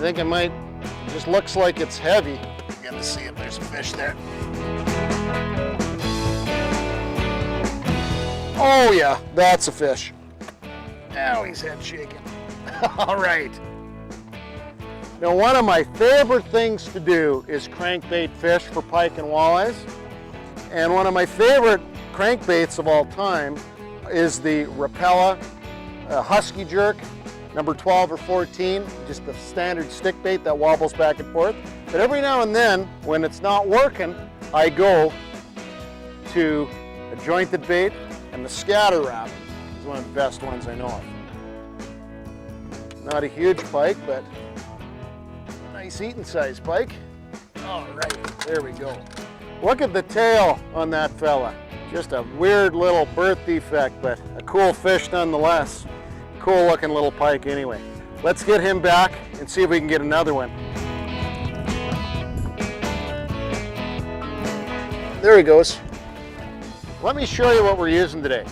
think it might, just looks like it's heavy. Gonna see if there's a fish there. Oh yeah, that's a fish. Now he's head shaking. All right. Now one of my favorite things to do is crankbait fish for pike and walleyes. And one of my favorite crankbaits of all time is the Rapala Husky Jerk, number 12 or 14, just a standard stick bait that wobbles back and forth. But every now and then, when it's not working, I go to a jointed bait, and the scatter wrap is one of the best ones I know of. Not a huge pike, but a nice eating size pike. All right, there we go. Look at the tail on that fella. Just a weird little birth defect, but a cool fish nonetheless. Cool looking little pike anyway. Let's get him back and see if we can get another one. There he goes. Let me show you what we're using today.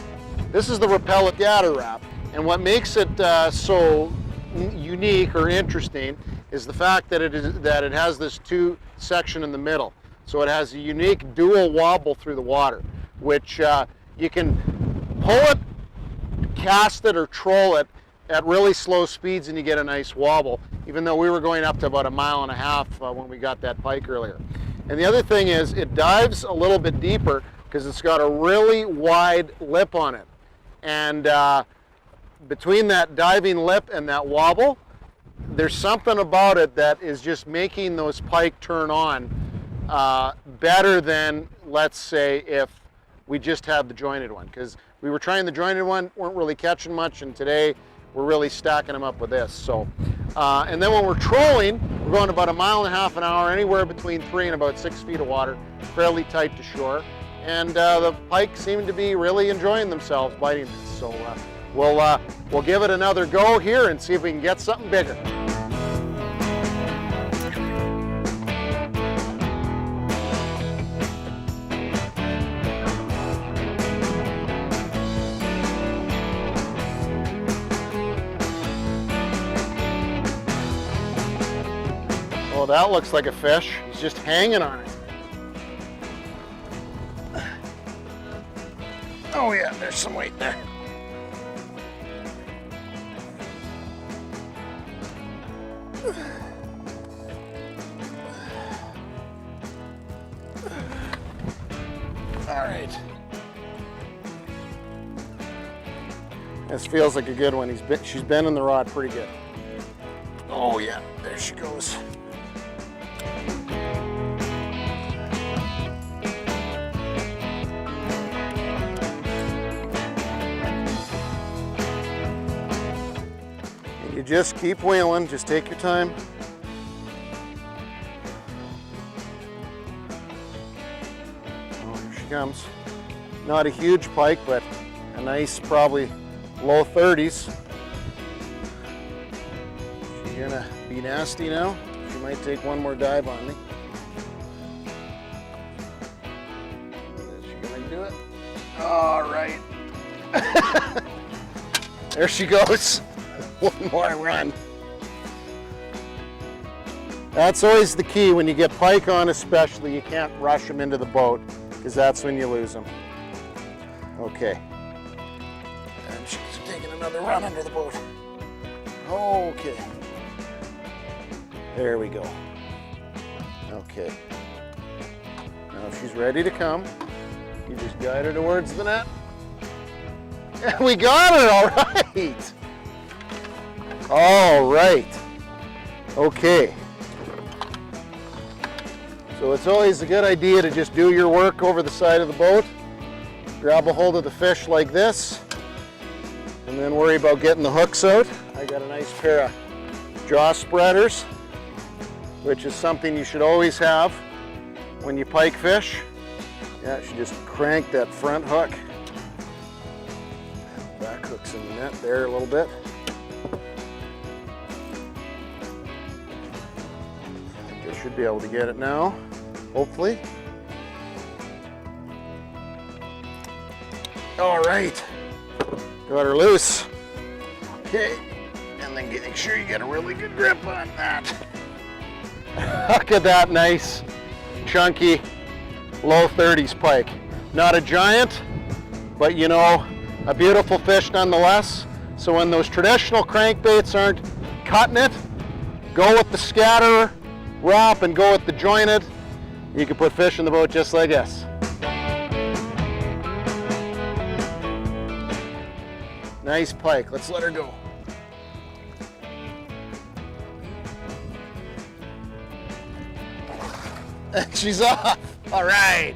This is the Rapala scatter wrap, and what makes it so unique or interesting is the fact that it has this two section in the middle. So it has a unique dual wobble through the water, which you can pull it, cast it, or troll it at really slow speeds and you get a nice wobble, even though we were going up to about 1.5 miles when we got that pike earlier. And the other thing is it dives a little bit deeper because it's got a really wide lip on it. And between that diving lip and that wobble, there's something about it that is just making those pike turn on better than, let's say, if we just had the jointed one. Because we were trying the jointed one, weren't really catching much, and today we're really stacking them up with this. So, and then when we're trolling, we're going about 1.5 miles an hour, anywhere between 3 and about 6 feet of water, fairly tight to shore. And the pike seem to be really enjoying themselves biting this. So we'll give it another go here and see if we can get something bigger. Oh, that looks like a fish. He's just hanging on it. Oh yeah, there's some weight there. All right. This feels like a good one. She's bending the rod pretty good. Oh yeah, there she goes. You just keep wheeling, just take your time. Oh, here she comes. Not a huge pike, but a nice, probably low 30s. She's gonna be nasty now. She might take one more dive on me. Is she gonna do it? All right. There she goes. One more run. That's always the key when you get pike on, especially. You can't rush them into the boat because that's when you lose them. Okay. And she's taking another run under the boat. Okay. There we go. Okay. Now if she's ready to come, you just guide her towards the net. And we got her, all right. All right. Okay. So it's always a good idea to just do your work over the side of the boat. Grab a hold of the fish like this, and then worry about getting the hooks out. I got a nice pair of jaw spreaders, which is something you should always have when you pike fish. Yeah, you should just crank that front hook. Back hook's in the net there a little bit. Should be able to get it now, hopefully. All right, got her loose. Okay, and and then make sure you get a really good grip on that. Look at that nice, chunky, low 30s pike. Not a giant, but you know, a beautiful fish nonetheless. So when those traditional crankbaits aren't cutting it, go with the scatter wrap and go with the jointed. You can put fish in the boat just like this. Nice pike, let's let her go. She's off, all right.